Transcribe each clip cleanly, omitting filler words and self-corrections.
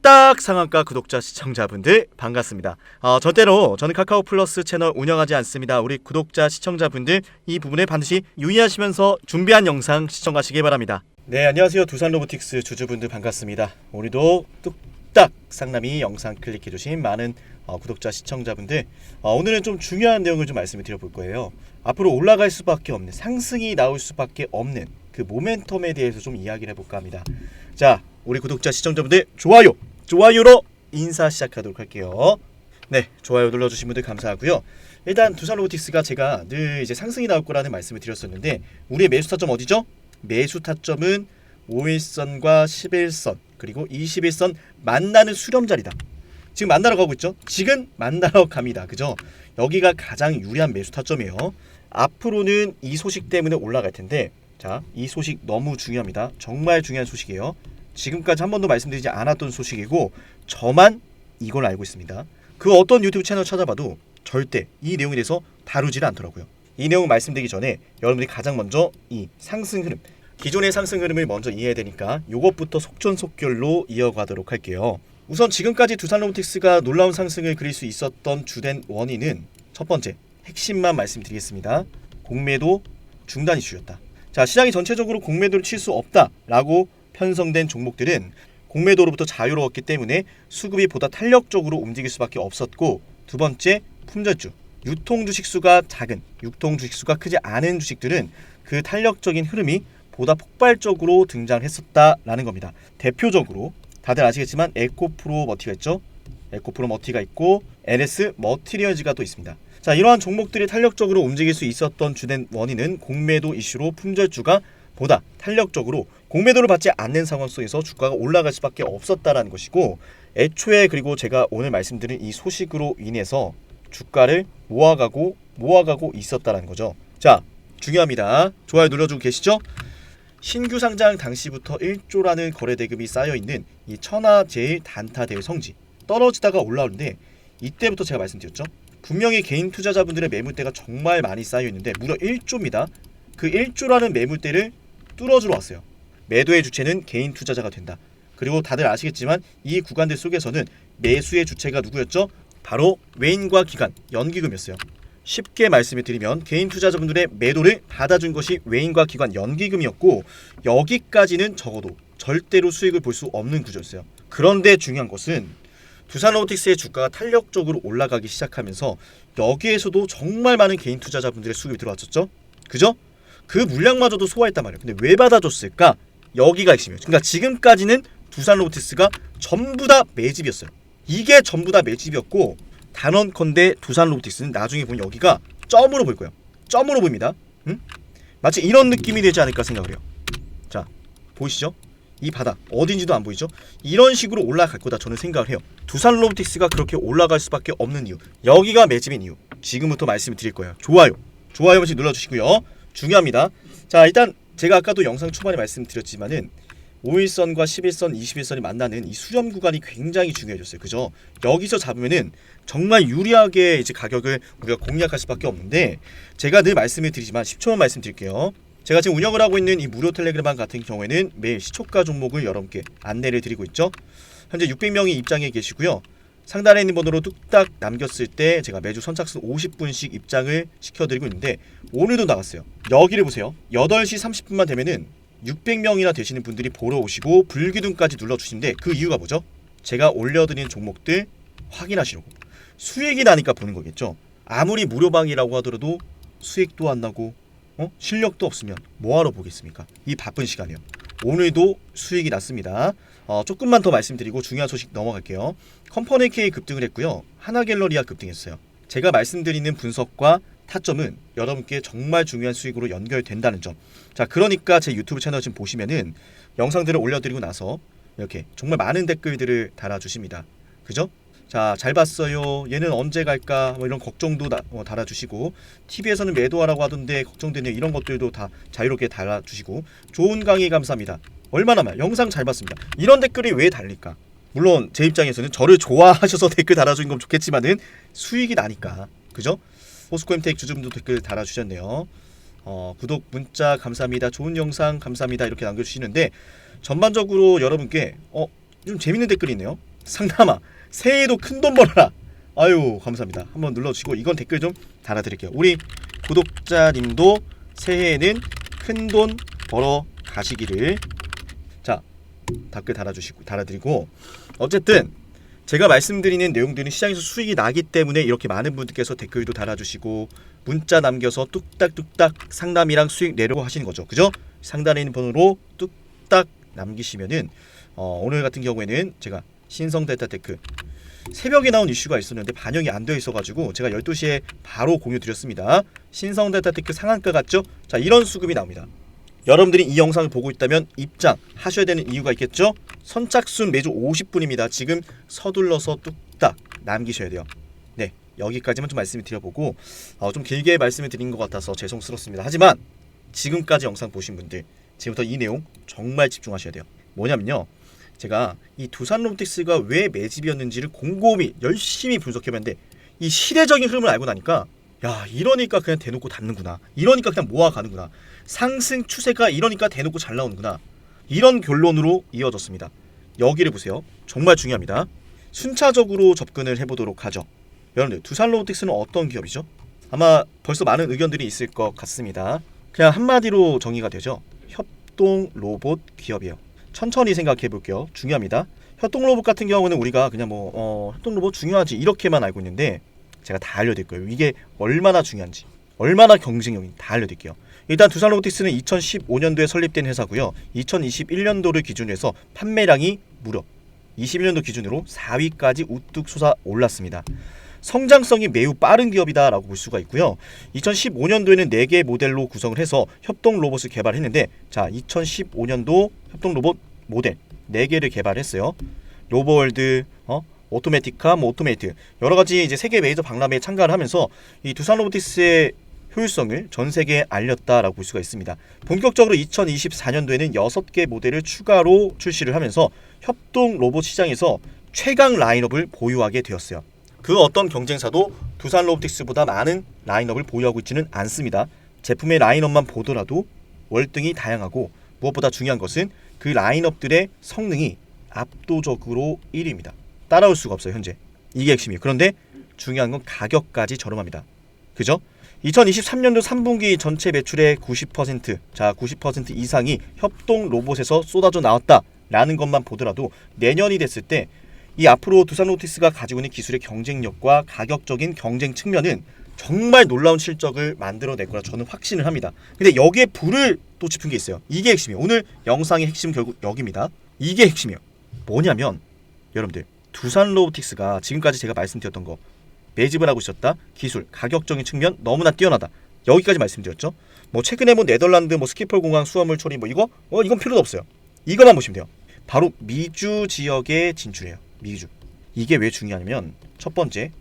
뚝딱 상한가 구독자 시청자분들 반갑습니다. 절대로 저는 카카오 플러스 채널 운영하지 않습니다. 우리 구독자 시청자분들 이 부분에 반드시 유의하시면서 준비한 영상 시청하시기 바랍니다. 네, 안녕하세요. 두산로보틱스 주주분들 반갑습니다. 오늘도 뚝딱 상남이 영상 클릭해주신 많은 구독자 시청자분들, 오늘은 좀 중요한 내용을 좀 말씀을 드려볼 거예요. 앞으로 올라갈 수밖에 없는, 상승이 나올 수밖에 없는 그 모멘텀에 대해서 좀 이야기를 해볼까 합니다. 자, 우리 구독자 시청자분들 좋아요로 인사 시작하도록 할게요. 네, 좋아요 눌러주신 분들 감사하고요. 일단 두산로보틱스가 제가 늘 이제 상승이 나올 거라는 말씀을 드렸었는데, 우리의 매수 타점 어디죠? 매수 타점은 5일선과 11선 그리고 21선 만나는 수렴자리다. 지금 만나러 가고 있죠? 지금 만나러 갑니다. 그죠? 여기가 가장 유리한 매수 타점이에요. 앞으로는 이 소식 때문에 올라갈 텐데, 자, 이 소식 너무 중요합니다. 정말 중요한 소식이에요. 지금까지 한 번도 말씀드리지 않았던 소식이고, 저만 이걸 알고 있습니다. 그 어떤 유튜브 채널 찾아봐도 절대 이 내용에 대해서 다루지를 않더라고요. 이 내용을 말씀드리기 전에 여러분들이 가장 먼저 이 상승 흐름, 기존의 상승 흐름을 먼저 이해해야 되니까 이것부터 속전속결로 이어가도록 할게요. 우선 지금까지 두산로보틱스가 놀라운 상승을 그릴 수 있었던 주된 원인은 첫 번째, 핵심만 말씀드리겠습니다. 공매도 중단 이슈였다. 자, 시장이 전체적으로 공매도를 칠 수 없다라고 편성된 종목들은 공매도로부터 자유로웠기 때문에 수급이 보다 탄력적으로 움직일 수밖에 없었고, 두 번째, 품절주, 유통 주식수가 작은, 유통 주식수가 크지 않은 주식들은 그 탄력적인 흐름이 보다 폭발적으로 등장했었다라는 겁니다. 대표적으로 다들 아시겠지만 에코프로머티가 있죠. 에코프로머티가 있고 LS 머티리얼즈가 또 있습니다. 자, 이러한 종목들이 탄력적으로 움직일 수 있었던 주된 원인은 공매도 이슈로 품절주가 보다 탄력적으로 공매도를 받지 않는 상황 속에서 주가가 올라갈 수밖에 없었다라는 것이고, 애초에 그리고 제가 오늘 말씀드린 이 소식으로 인해서 주가를 모아가고 있었다라는 거죠. 자, 중요합니다. 좋아요 눌러주고 계시죠? 신규 상장 당시부터 1조라는 거래대금이 쌓여있는 이 천하제일 단타대의 성지, 떨어지다가 올라오는데 이때부터 제가 말씀드렸죠. 분명히 개인 투자자분들의 매물대가 정말 많이 쌓여있는데 무려 1조입니다. 그 1조라는 매물대를 뚫어주러 왔어요. 매도의 주체는 개인 투자자가 된다. 그리고 다들 아시겠지만 이 구간들 속에서는 매수의 주체가 누구였죠? 바로 외인과 기관, 연기금이었어요. 쉽게 말씀을 드리면 개인 투자자분들의 매도를 받아준 것이 외인과 기관, 연기금이었고, 여기까지는 적어도 절대로 수익을 볼 수 없는 구조였어요. 그런데 중요한 것은 두산로보틱스의 주가가 탄력적으로 올라가기 시작하면서 여기에서도 정말 많은 개인 투자자분들의 수급이 들어왔었죠. 그죠? 그 물량마저도 소화했단 말이에요. 근데 왜 받아줬을까? 여기가 핵심이에요. 그러니까 지금까지는 두산로보틱스가 전부 다 매집이었어요. 이게 전부 다 매집이었고, 단언컨대 두산로보틱스는 나중에 보면 여기가 점으로 보일 거예요. 점으로 보입니다. 마치 이런 느낌이 되지 않을까 생각을 해요. 자, 보이시죠? 이 바닥 어딘지도 안 보이죠? 이런 식으로 올라갈 거다 저는 생각을 해요. 두산로보틱스가 그렇게 올라갈 수밖에 없는 이유, 여기가 매집인 이유, 지금부터 말씀을 드릴 거예요. 좋아요 버튼 눌러주시고요. 중요합니다. 자, 일단 제가 아까도 영상 초반에 말씀드렸지만은 5일선과 11선, 21선이 만나는 이 수렴 구간이 굉장히 중요해졌어요. 그죠? 여기서 잡으면은 정말 유리하게 이제 가격을 우리가 공략할 수밖에 없는데, 제가 늘 말씀을 드리지만 10초만 말씀드릴게요. 제가 지금 운영을 하고 있는 이 무료 텔레그램방 같은 경우에는 매일 시초가 종목을 여러분께 안내를 드리고 있죠. 현재 600명이 입장해 계시고요. 상단에 있는 번호로 뚝딱 남겼을 때 제가 매주 선착순 50분씩 입장을 시켜드리고 있는데, 오늘도 나갔어요. 여기를 보세요. 8시 30분만 되면은 600명이나 되시는 분들이 보러 오시고 불기둥까지 눌러주시는데, 그 이유가 뭐죠? 제가 올려드리는 종목들 확인하시려고. 수익이 나니까 보는 거겠죠. 아무리 무료방이라고 하더라도 수익도 안 나고 실력도 없으면 뭐하러 보겠습니까? 이 바쁜 시간이요. 오늘도 수익이 났습니다. 조금만 더 말씀드리고 중요한 소식 넘어갈게요. 컴퍼니 K 급등을 했고요. 하나갤러리아 급등했어요. 제가 말씀드리는 분석과 타점은 여러분께 정말 중요한 수익으로 연결된다는 점. 자, 그러니까 제 유튜브 채널 지금 보시면은 영상들을 올려드리고 나서 이렇게 정말 많은 댓글들을 달아주십니다. 그죠? 자, 잘 봤어요. 얘는 언제 갈까? 뭐 이런 걱정도 달아주시고, TV에서는 매도하라고 하던데 걱정되네요. 이런 것들도 다 자유롭게 달아주시고, 좋은 강의 감사합니다. 얼마나 많아요. 영상 잘 봤습니다. 이런 댓글이 왜 달릴까? 물론 제 입장에서는 저를 좋아하셔서 댓글 달아주는 건 좋겠지만은 수익이 나니까. 그죠? 포스코엠텍 주주분도 댓글 달아주셨네요. 구독 문자 감사합니다. 좋은 영상 감사합니다. 이렇게 남겨주시는데, 전반적으로 여러분께 좀 재밌는 댓글이 있네요. 상남아 새해에도 큰돈 벌어라. 아유 감사합니다. 한번 눌러주시고 이건 댓글 좀 달아드릴게요. 우리 구독자님도 새해에는 큰돈 벌어 가시기를. 자 댓글 달아드리고 어쨌든 제가 말씀드리는 내용들은 시장에서 수익이 나기 때문에 이렇게 많은 분들께서 댓글도 달아주시고 문자 남겨서 뚝딱뚝딱 상담이랑 수익 내려고 하시는 거죠. 그죠? 상단에 있는 번호로 뚝딱 남기시면은 오늘 같은 경우에는 제가 신성 델타테크 새벽에 나온 이슈가 있었는데 반영이 안 되어 있어가지고 제가 12시에 바로 공유 드렸습니다. 신성 델타테크 상한가 같죠? 자 이런 수급이 나옵니다. 여러분들이 이 영상을 보고 있다면 입장하셔야 되는 이유가 있겠죠? 선착순 매주 50분입니다. 지금 서둘러서 뚝딱 남기셔야 돼요. 네, 여기까지만 좀 말씀을 드려보고 좀 길게 말씀을 드린 것 같아서 죄송스럽습니다. 하지만 지금까지 영상 보신 분들 지금부터 이 내용 정말 집중하셔야 돼요. 뭐냐면요, 제가 이 두산로보틱스가 왜 매집이었는지를 곰곰이 열심히 분석해봤는데 이 시대적인 흐름을 알고 나니까 야 이러니까 그냥 대놓고 담는구나, 이러니까 그냥 모아가는구나, 상승 추세가 이러니까 대놓고 잘 나오는구나, 이런 결론으로 이어졌습니다. 여기를 보세요. 정말 중요합니다. 순차적으로 접근을 해보도록 하죠. 여러분들 두산로보틱스는 어떤 기업이죠? 아마 벌써 많은 의견들이 있을 것 같습니다. 그냥 한마디로 정의가 되죠. 협동로봇 기업이에요. 천천히 생각해 볼게요. 중요합니다. 협동로봇 같은 경우는 우리가 그냥 협동로봇 중요하지 이렇게만 알고 있는데 제가 다 알려드릴 거예요. 이게 얼마나 중요한지, 얼마나 경쟁력인지 다 알려드릴게요. 일단 두산로보틱스는 2015년도에 설립된 회사고요. 2021년도를 기준으로 해서 판매량이 무려 21년도 기준으로 4위까지 우뚝 솟아 올랐습니다. 성장성이 매우 빠른 기업이다라고 볼 수가 있고요. 2015년도에는 4개의 모델로 구성을 해서 협동 로봇을 개발했는데, 자 2015년도 협동 로봇 모델 4개를 개발했어요. 로보월드, 오토매티카, 오토메이트 여러 가지 이제 세계 메이저 박람회에 참가를 하면서 이 두산로보틱스의 효율성을 전 세계에 알렸다라고 볼 수가 있습니다. 본격적으로 2024년도에는 6개 모델을 추가로 출시를 하면서 협동 로봇 시장에서 최강 라인업을 보유하게 되었어요. 그 어떤 경쟁사도 두산로보틱스보다 많은 라인업을 보유하고 있지는 않습니다. 제품의 라인업만 보더라도 월등히 다양하고 무엇보다 중요한 것은 그 라인업들의 성능이 압도적으로 1위입니다. 따라올 수가 없어요. 현재 이게 핵심이에요. 그런데 중요한 건 가격까지 저렴합니다. 그죠? 2023년도 3분기 전체 매출의 90%, 자 90% 이상이 협동 로봇에서 쏟아져 나왔다라는 것만 보더라도 내년이 됐을 때 이 앞으로 두산로보틱스가 가지고 있는 기술의 경쟁력과 가격적인 경쟁 측면은 정말 놀라운 실적을 만들어낼 거라 저는 확신을 합니다. 근데 여기에 불을 또 짚은 게 있어요. 이게 핵심이에요. 오늘 영상의 핵심 결국 여기입니다. 이게 핵심이에요. 뭐냐면 여러분들 두산로보틱스가 지금까지 제가 말씀드렸던 거 매집을 하고 있었다. 기술, 가격적인 측면 너무나 뛰어나다. 여기까지 말씀드렸죠. 최근에 네덜란드 스키폴 공항 수화물 처리 이건 필요도 없어요. 이거만 보시면 돼요. 바로 미주 지역에 진출해요. 미주. 이게 왜 중요하냐면 첫 번째,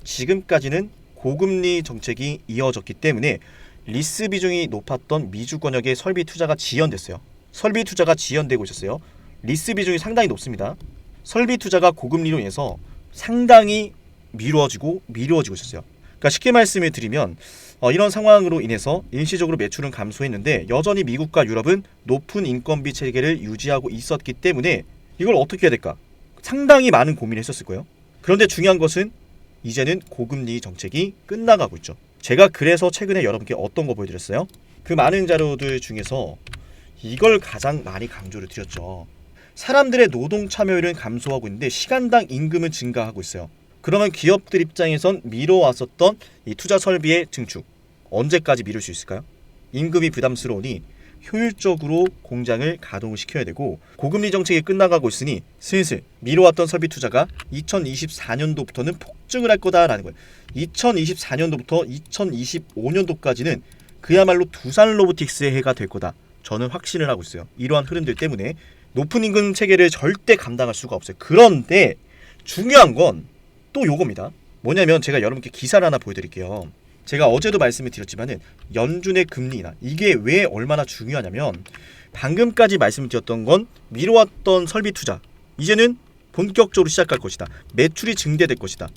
지금까지는 고금리 정책이 이어졌기 때문에 리스 비중이 높았던 미주 권역의 설비 투자가 지연됐어요. 설비 투자가 지연되고 있었어요. 리스 비중이 상당히 높습니다. 설비 투자가 고금리로 인해서 상당히 미뤄지고 있었어요. 그러니까 쉽게 말씀을 드리면 이런 상황으로 인해서 일시적으로 매출은 감소했는데 여전히 미국과 유럽은 높은 인건비 체계를 유지하고 있었기 때문에 이걸 어떻게 해야 될까? 상당히 많은 고민을 했었을 거예요. 그런데 중요한 것은 이제는 고금리 정책이 끝나가고 있죠. 제가 그래서 최근에 여러분께 어떤 거 보여드렸어요? 그 많은 자료들 중에서 이걸 가장 많이 강조를 드렸죠. 사람들의 노동 참여율은 감소하고 있는데 시간당 임금은 증가하고 있어요. 그러면 기업들 입장에선 미뤄왔었던 이 투자 설비의 증축 언제까지 미룰 수 있을까요? 임금이 부담스러우니 효율적으로 공장을 가동을 시켜야 되고 고금리 정책이 끝나가고 있으니 슬슬 미뤄왔던 설비 투자가 2024년도부터는 폭증을 할 거다라는 거예요. 2024년도부터 2025년도까지는 그야말로 두산로보틱스의 해가 될 거다. 저는 확신을 하고 있어요. 이러한 흐름들 때문에 높은 임금 체계를 절대 감당할 수가 없어요. 그런데 중요한 건 또 요겁니다. 뭐냐면 제가 여러분께 기사를 하나 보여드릴게요. 제가 어제도 말씀을 드렸지만은 연준의 금리 인하 이게 왜 얼마나 중요하냐면 방금까지 말씀드렸던 건 미뤄왔던 설비 투자 이제는 본격적으로 시작할 것이다. 매출이 증대될 것이다.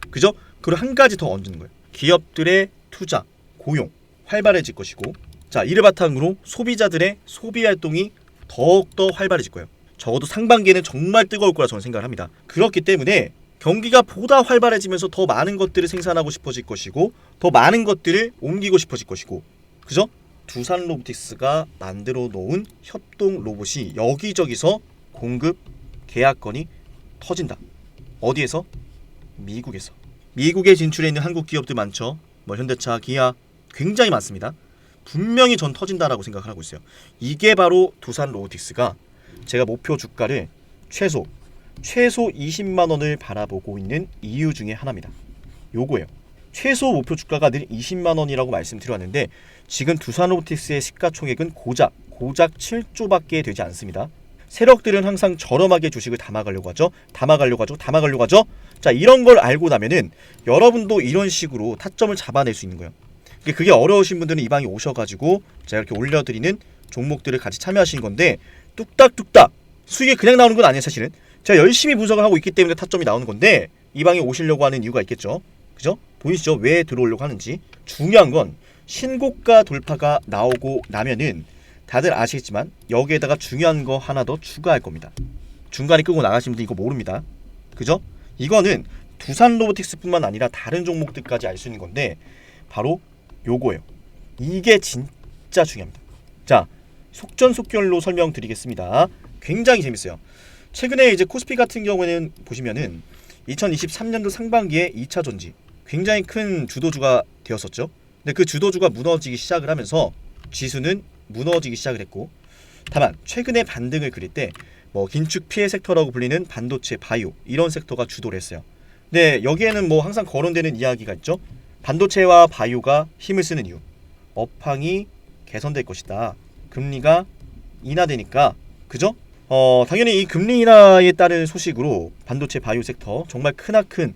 그죠? 그리고 한 가지 더 얹는 거예요. 기업들의 투자, 고용 활발해질 것이고 자 이를 바탕으로 소비자들의 소비 활동이 더욱더 활발해질 거예요. 적어도 상반기에는 정말 뜨거울 거라 저는 생각을 합니다. 그렇기 때문에 경기가 보다 활발해지면서 더 많은 것들을 생산하고 싶어질 것이고 더 많은 것들을 옮기고 싶어질 것이고, 그죠? 두산 로보틱스가 만들어 놓은 협동 로봇이 여기저기서 공급 계약건이 터진다. 어디에서? 미국에서. 미국에 진출해 있는 한국 기업들 많죠. 뭐 현대차, 기아 굉장히 많습니다. 분명히 전 터진다라고 생각하고 있어요. 이게 바로 두산 로보틱스가 제가 목표 주가를 최소 20만 원을 바라보고 있는 이유 중에 하나입니다. 요거예요. 최소 목표 주가가 늘 20만 원이라고 말씀드렸는데 지금 두산 로보틱스의 시가총액은 고작 7조밖에 되지 않습니다. 세력들은 항상 저렴하게 주식을 담아가려고 하죠. 자, 이런 걸 알고 나면은 여러분도 이런 식으로 타점을 잡아낼 수 있는 거예요. 그게 어려우신 분들은 이 방에 오셔가지고 제가 이렇게 올려드리는 종목들을 같이 참여하시는 건데 뚝딱뚝딱 수익이 그냥 나오는 건 아니에요. 사실은 제가 열심히 분석을 하고 있기 때문에 타점이 나오는 건데 이 방에 오시려고 하는 이유가 있겠죠. 그죠? 보이시죠? 왜 들어오려고 하는지. 중요한 건 신고가 돌파가 나오고 나면은 다들 아시겠지만 여기에다가 중요한 거 하나 더 추가할 겁니다. 중간에 끄고 나가신 분들 이거 모릅니다. 그죠? 이거는 두산 로보틱스뿐만 아니라 다른 종목들까지 알 수 있는 건데 바로 요거예요. 이게 진짜 중요합니다. 자, 속전속결로 설명드리겠습니다. 굉장히 재밌어요. 최근에 이제 코스피 같은 경우에는 보시면은 2023년도 상반기에 2차 전지 굉장히 큰 주도주가 되었었죠. 근데 그 주도주가 무너지기 시작을 하면서 지수는 무너지기 시작을 했고, 다만 최근에 반등을 그릴 때 뭐 긴축 피해 섹터라고 불리는 반도체, 바이오 이런 섹터가 주도를 했어요. 근데 여기에는 뭐 항상 거론되는 이야기가 있죠. 반도체와 바이오가 힘을 쓰는 이유, 업황이 개선될 것이다. 금리가 인하되니까, 그죠? 당연히 이 금리 인하에 따른 소식으로 반도체, 바이오 섹터 정말 크나큰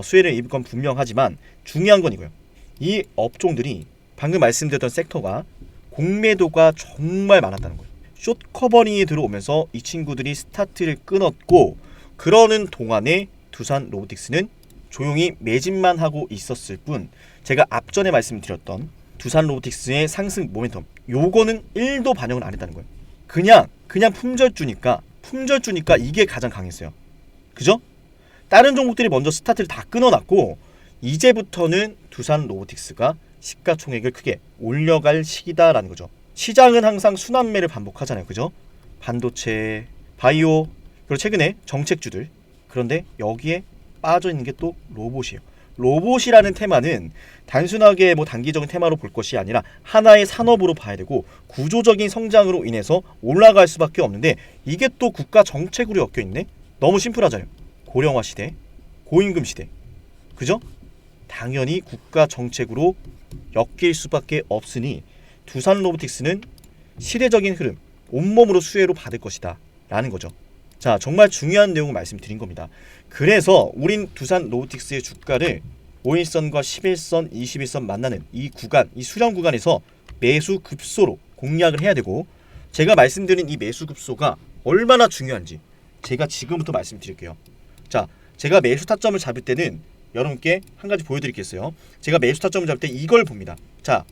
수혜를 입을 건 분명하지만 중요한 건 이거예요. 이 업종들이 방금 말씀드렸던 섹터가 공매도가 정말 많았다는 거예요. 숏 커버링이 들어오면서 이 친구들이 스타트를 끊었고, 그러는 동안에 두산 로보틱스는 조용히 매집만 하고 있었을 뿐, 제가 앞전에 말씀드렸던 두산 로보틱스의 상승 모멘텀 요거는 1도 반영을 안 했다는 거예요. 그냥 품절주니까 이게 가장 강했어요. 그죠? 다른 종목들이 먼저 스타트를 다 끊어놨고 이제부터는 두산 로보틱스가 시가총액을 크게 올려갈 시기다라는 거죠. 시장은 항상 순환매를 반복하잖아요. 그죠? 반도체, 바이오, 그리고 최근에 정책주들. 그런데 여기에 빠져있는 게 또 로봇이에요. 로봇이라는 테마는 단순하게 뭐 단기적인 테마로 볼 것이 아니라 하나의 산업으로 봐야 되고 구조적인 성장으로 인해서 올라갈 수밖에 없는데 이게 또 국가 정책으로 엮여있네? 너무 심플하잖아요. 고령화 시대, 고임금 시대. 그죠? 당연히 국가 정책으로 엮일 수밖에 없으니 두산 로보틱스는 시대적인 흐름, 온몸으로 수혜로 받을 것이다 라는 거죠. 자, 정말 중요한 내용을 말씀드린 겁니다. 그래서 우린 두산 로보틱스의 주가를 5일선과 11선, 21선 만나는 이 구간, 이 수렴 구간에서 매수 급소로 공략을 해야 되고, 제가 말씀드린 이 매수 급소가 얼마나 중요한지 제가 지금부터 말씀드릴게요. 자, 제가 매수 타점을 잡을 때는 여러분께 한 가지 보여드리겠어요. 제가 매수 타점을 잡을 때 이걸 봅니다. 자,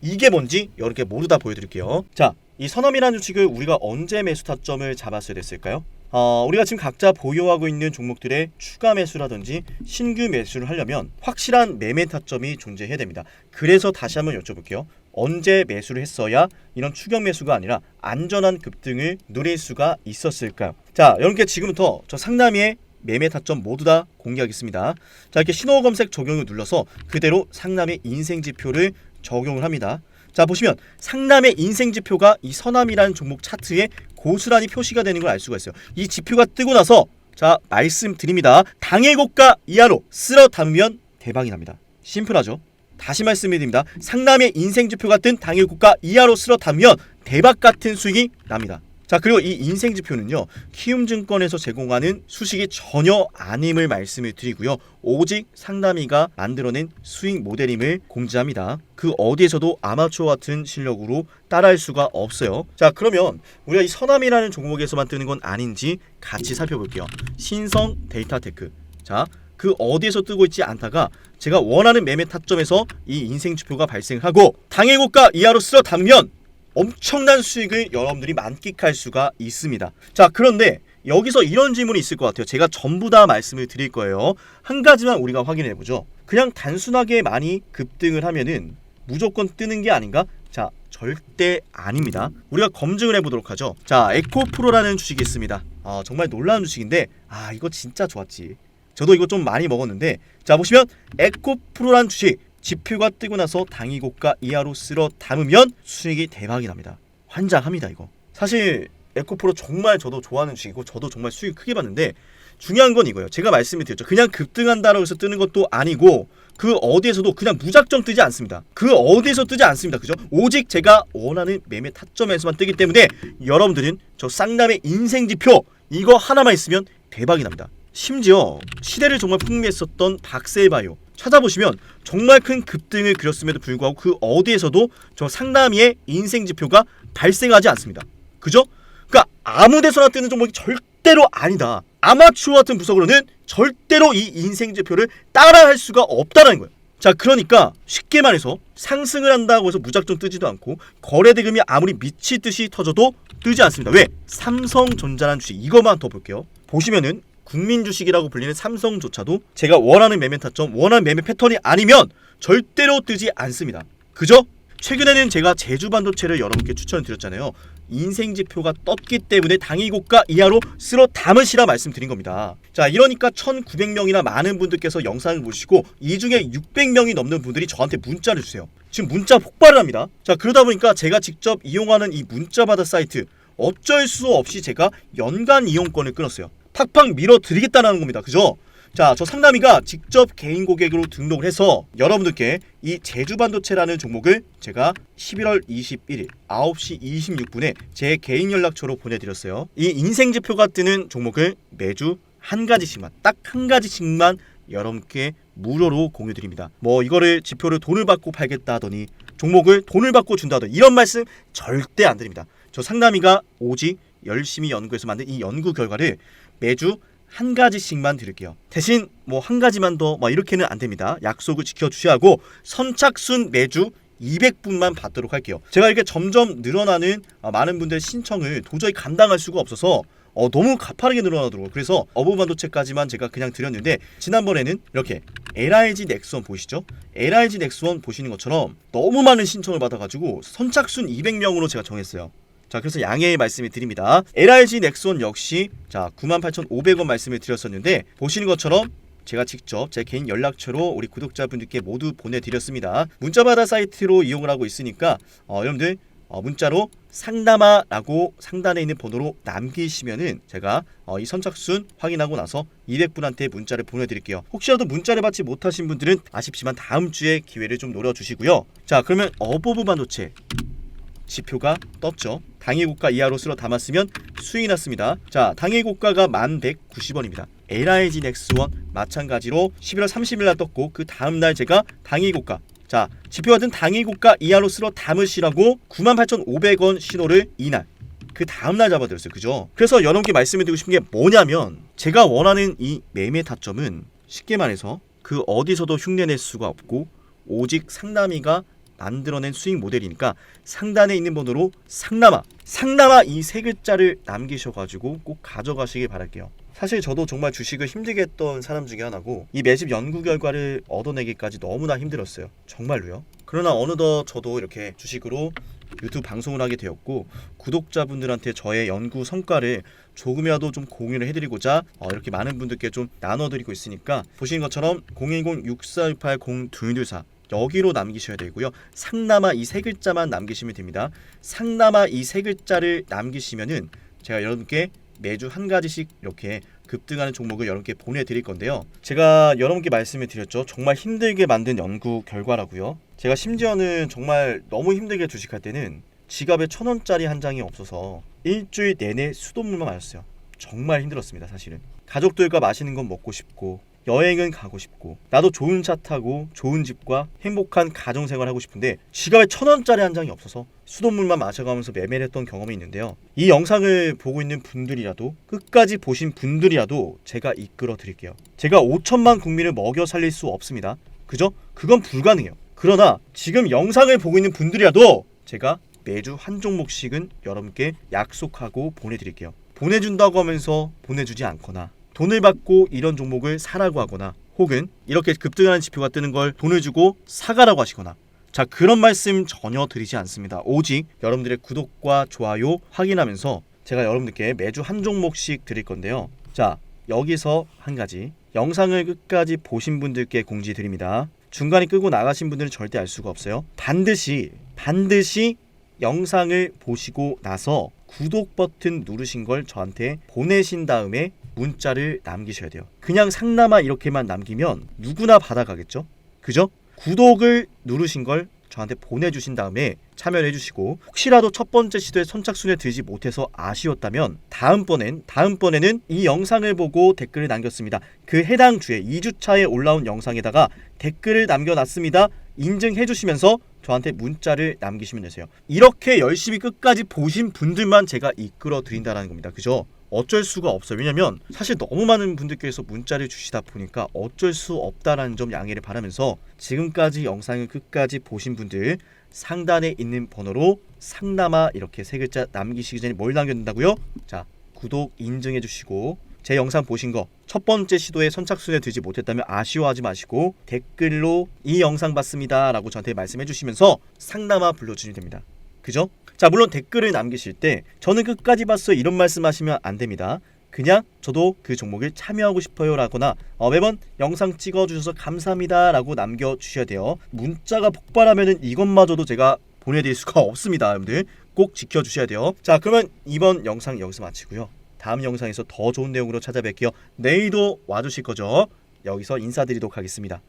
이게 뭔지 여러분께 모두 다 보여드릴게요. 자, 이 선엄이라는 주식을 우리가 언제 매수 타점을 잡았어야 됐을까요? 우리가 지금 각자 보유하고 있는 종목들의 추가 매수라든지 신규 매수를 하려면 확실한 매매 타점이 존재해야 됩니다. 그래서 다시 한번 여쭤볼게요. 언제 매수를 했어야 이런 추격 매수가 아니라 안전한 급등을 누릴 수가 있었을까요? 자, 여러분께 지금부터 저 상남이의 매매 타점 모두 다 공개하겠습니다. 자, 이렇게 신호 검색 적용을 눌러서 그대로 상남의 인생지표를 적용을 합니다. 자, 보시면 상남의 인생지표가 이 선암이라는 종목 차트에 고스란히 표시가 되는 걸 알 수가 있어요. 이 지표가 뜨고 나서 자, 말씀드립니다. 당일 고가 이하로 쓸어 담으면 대박이 납니다. 심플하죠? 다시 말씀드립니다. 상남의 인생지표 같은 당일 고가 이하로 쓸어 담으면 대박 같은 수익이 납니다. 자, 그리고 이 인생지표는요, 키움증권에서 제공하는 수식이 전혀 아님을 말씀을 드리고요, 오직 상담이가 만들어낸 수익 모델임을 공지합니다. 그 어디에서도 아마추어 같은 실력으로 따라할 수가 없어요. 자, 그러면 우리가 이 선암이라는 종목에서만 뜨는 건 아닌지 같이 살펴볼게요. 신성 데이터테크. 자, 그 어디에서 뜨고 있지 않다가 제가 원하는 매매 타점에서 이 인생지표가 발생하고 당일 고가 이하로 쓸어 담으면 엄청난 수익을 여러분들이 만끽할 수가 있습니다. 자, 그런데 여기서 이런 질문이 있을 것 같아요. 제가 전부 다 말씀을 드릴 거예요. 한 가지만 우리가 확인해 보죠. 그냥 단순하게 많이 급등을 하면은 무조건 뜨는 게 아닌가? 자, 절대 아닙니다. 우리가 검증을 해보도록 하죠. 자, 에코프로라는 주식이 있습니다. 정말 놀라운 주식인데 이거 진짜 좋았지. 저도 이거 좀 많이 먹었는데, 자, 보시면 에코프로라는 주식 지표가 뜨고 나서 당위고가 이하로 쓸어 담으면 수익이 대박이 납니다. 환장합니다. 이거 사실 에코프로 정말 저도 좋아하는 주식이고 저도 정말 수익 크게 봤는데, 중요한 건 이거예요. 제가 말씀을 드렸죠. 그냥 급등한다라고 해서 뜨는 것도 아니고 그 어디에서도 그냥 무작정 뜨지 않습니다. 그 어디에서 뜨지 않습니다. 그죠? 오직 제가 원하는 매매 타점에서만 뜨기 때문에 여러분들은 저 쌍남의 인생지표 이거 하나만 있으면 대박이 납니다. 심지어 시대를 정말 풍미했었던 박셀바이오 찾아보시면 정말 큰 급등을 그렸음에도 불구하고 그 어디에서도 저 상남이의 인생지표가 발생하지 않습니다. 그죠? 그러니까 아무 데서나 뜨는 종목이 절대로 아니다. 아마추어 같은 부석으로는 절대로 이 인생지표를 따라할 수가 없다는 거예요. 자, 그러니까 쉽게 말해서 상승을 한다고 해서 무작정 뜨지도 않고 거래대금이 아무리 미치듯이 터져도 뜨지 않습니다. 왜? 삼성전자라는 주식 이것만 더 볼게요. 보시면은 국민 주식이라고 불리는 삼성조차도 제가 원하는 매매 타점, 원하는 매매 패턴이 아니면 절대로 뜨지 않습니다. 그죠? 최근에는 제가 제주반도체를 여러분께 추천드렸잖아요. 인생지표가 떴기 때문에 당위고가 이하로 쓸어 담으시라 말씀드린 겁니다. 자, 이러니까 1900명이나 많은 분들께서 영상을 보시고 이 중에 600명이 넘는 분들이 저한테 문자를 주세요. 지금 문자 폭발을 합니다. 자, 그러다 보니까 제가 직접 이용하는 이 문자받아 사이트 어쩔 수 없이 제가 연간 이용권을 끊었어요. 팍팍 밀어드리겠다는 겁니다. 그죠? 자, 저 상남이가 직접 개인 고객으로 등록을 해서 여러분들께 이 제주반도체라는 종목을 제가 11월 21일 9시 26분에 제 개인 연락처로 보내드렸어요. 이 인생지표가 뜨는 종목을 매주 한 가지씩만, 딱 한 가지씩만 여러분께 무료로 공유드립니다. 뭐 이거를 지표를 돈을 받고 팔겠다 하더니 종목을 돈을 받고 준다 하더니 이런 말씀 절대 안 드립니다. 저 상남이가 오직 열심히 연구해서 만든 이 연구 결과를 매주 한 가지씩만 드릴게요. 대신 뭐 한 가지만 더 이렇게는 안 됩니다. 약속을 지켜주셔야 하고 선착순 매주 200분만 받도록 할게요. 제가 이렇게 점점 늘어나는 많은 분들의 신청을 도저히 감당할 수가 없어서 너무 가파르게 늘어나더라고요. 그래서 어부반도체까지만 제가 그냥 드렸는데, 지난번에는 이렇게 LIG 넥스원 보이시죠? LIG 넥스원 보시는 것처럼 너무 많은 신청을 받아가지고 선착순 200명으로 제가 정했어요. 자, 그래서 양해의 말씀을 드립니다. LIG 넥스원 역시 자 98,500원 말씀을 드렸었는데, 보시는 것처럼 제가 직접 제 개인 연락처로 우리 구독자분들께 모두 보내드렸습니다. 문자받아 사이트로 이용을 하고 있으니까 여러분들 문자로 상담아라고 상단에 있는 번호로 남기시면은 제가 이 선착순 확인하고 나서 200분한테 문자를 보내드릴게요. 혹시라도 문자를 받지 못하신 분들은 아쉽지만 다음 주에 기회를 좀 노려주시고요. 자, 그러면 어버브반도체 지표가 떴죠. 당해고가 이하로 쓸어 담았으면 수익이 났습니다. 자, 당해고가가 1190원입니다. LIG 넥스원 마찬가지로 11월 30일날 떴고 그 다음날 제가 당해고가, 자, 지표가 든 당해고가 이하로 쓸어 담으시라고 98,500원 신호를 이날 그 다음날 잡아드렸어요. 그죠? 그래서 여러분께 말씀드리고 싶은 게 뭐냐면, 제가 원하는 이 매매 타점은 쉽게 말해서 그 어디서도 흉내낼 수가 없고 오직 상남이가 만들어낸 수익 모델이니까 상단에 있는 번호로 상남아 이 세 글자를 남기셔가지고 꼭 가져가시길 바랄게요. 사실 저도 정말 주식을 힘들게 했던 사람 중에 하나고 이 매집 연구 결과를 얻어내기까지 너무나 힘들었어요. 정말로요. 그러나 어느덧 저도 이렇게 주식으로 유튜브 방송을 하게 되었고 구독자분들한테 저의 연구 성과를 조금이라도 좀 공유를 해드리고자 이렇게 많은 분들께 좀 나눠드리고 있으니까 보시는 것처럼 010-6468-0224 여기로 남기셔야 되고요. 상남아 이 세 글자만 남기시면 됩니다. 상남아 이 세 글자를 남기시면은 제가 여러분께 매주 한 가지씩 이렇게 급등하는 종목을 여러분께 보내드릴 건데요. 제가 여러분께 말씀을 드렸죠. 정말 힘들게 만든 연구 결과라고요. 제가 심지어는 정말 너무 힘들게 주식할 때는 지갑에 1,000원짜리 한 장이 없어서 일주일 내내 수돗물만 마셨어요. 정말 힘들었습니다. 사실은 가족들과 맛있는 건 먹고 싶고 여행은 가고 싶고 나도 좋은 차 타고 좋은 집과 행복한 가정생활 하고 싶은데 지갑에 1,000원짜리 한 장이 없어서 수돗물만 마셔가면서 매매를 했던 경험이 있는데요. 이 영상을 보고 있는 분들이라도, 끝까지 보신 분들이라도 제가 이끌어 드릴게요. 제가 5천만 국민을 먹여 살릴 수 없습니다. 그죠? 그건 불가능해요. 그러나 지금 영상을 보고 있는 분들이라도 제가 매주 한 종목씩은 여러분께 약속하고 보내드릴게요. 보내준다고 하면서 보내주지 않거나 돈을 받고 이런 종목을 사라고 하거나 혹은 이렇게 급등하는 지표가 뜨는 걸 돈을 주고 사가라고 하시거나 자, 그런 말씀 전혀 드리지 않습니다. 오직 여러분들의 구독과 좋아요 확인하면서 제가 여러분들께 매주 한 종목씩 드릴 건데요. 자, 여기서 한 가지 영상을 끝까지 보신 분들께 공지 드립니다. 중간에 끄고 나가신 분들은 절대 알 수가 없어요. 반드시 영상을 보시고 나서 구독 버튼 누르신 걸 저한테 보내신 다음에 문자를 남기셔야 돼요. 그냥 상남아 이렇게만 남기면 누구나 받아가겠죠? 그죠? 구독을 누르신 걸 저한테 보내주신 다음에 참여를 해주시고 혹시라도 첫 번째 시도에 선착순에 들지 못해서 아쉬웠다면 다음번에는 이 영상을 보고 댓글을 남겼습니다. 그 해당 주에 2주차에 올라온 영상에다가 댓글을 남겨놨습니다. 인증해주시면서 저한테 문자를 남기시면 되세요. 이렇게 열심히 끝까지 보신 분들만 제가 이끌어 드린다는 겁니다. 그죠? 어쩔 수가 없어요. 왜냐면 사실 너무 많은 분들께서 문자를 주시다 보니까 어쩔 수 없다라는 점 양해를 바라면서 지금까지 영상을 끝까지 보신 분들 상단에 있는 번호로 상남아 이렇게 세 글자 남기시기 전에 뭘 남겨둔다고요? 자, 구독 인증해 주시고 제 영상 보신 거 첫 번째 시도에 선착순에 들지 못했다면 아쉬워하지 마시고 댓글로 이 영상 봤습니다 라고 저한테 말씀해 주시면서 상남아 불러주시면 됩니다. 그죠? 자, 물론 댓글을 남기실 때 저는 끝까지 봤어요 이런 말씀하시면 안 됩니다. 그냥 저도 그 종목을 참여하고 싶어요 라거나 매번 영상 찍어주셔서 감사합니다 라고 남겨주셔야 돼요. 문자가 폭발하면 이것마저도 제가 보내드릴 수가 없습니다. 여러분들 꼭 지켜주셔야 돼요. 자, 그러면 이번 영상 여기서 마치고요. 다음 영상에서 더 좋은 내용으로 찾아뵐게요. 내일도 와주실 거죠? 여기서 인사드리도록 하겠습니다.